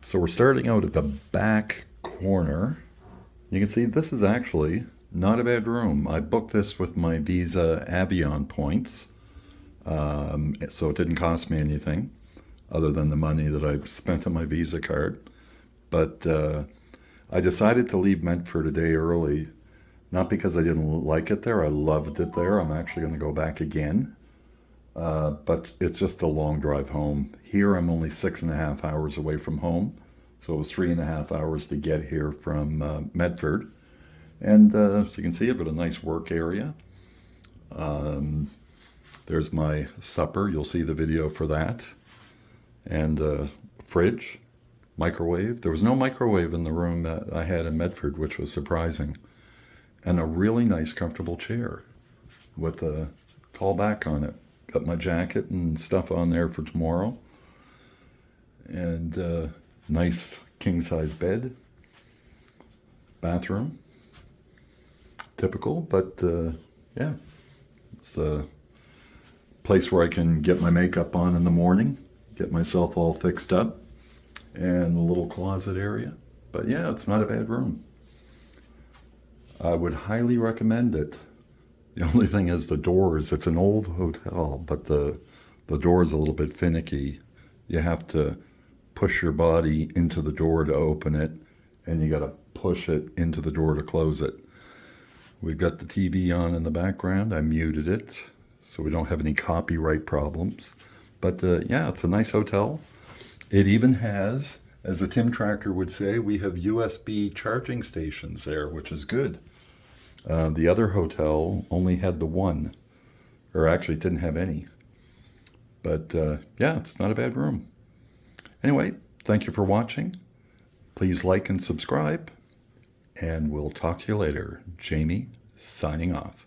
So we're starting out at the back corner. You can see this is actually not a bad room. I booked this with my Visa Avion points, so it didn't cost me anything other than the money that I spent on my Visa card. But I decided to leave Medford a day early, not because I didn't like it there. I loved it there. I'm actually going to go back again. But it's just a long drive home. Here I'm only 6.5 hours away from home. So it was 3.5 hours to get here from Medford. And as you can see, I've got a nice work area. There's my supper. You'll see the video for that. And fridge, microwave. There was no microwave in the room that I had in Medford, which was surprising. And a really nice, comfortable chair with a tall back on it. Got my jacket and stuff on there for tomorrow. And nice king-size bed. Bathroom. Typical, but yeah. It's a place where I can get my makeup on in the morning, get myself all fixed up, and a little closet area. But yeah, it's not a bad room. I would highly recommend it. The only thing is the doors. It's an old hotel, but the door is a little bit finicky. You have to push your body into the door to open it, and you got to push it into the door to close it. We've got the TV on in the background. I muted it so we don't have any copyright problems. But yeah, it's a nice hotel. It even has, as a Tim Tracker would say, we have USB charging stations there, which is good. The other hotel only had the one, or actually didn't have any. But yeah, it's not a bad room. Anyway, thank you for watching. Please like and subscribe, and we'll talk to you later. Jamie, signing off.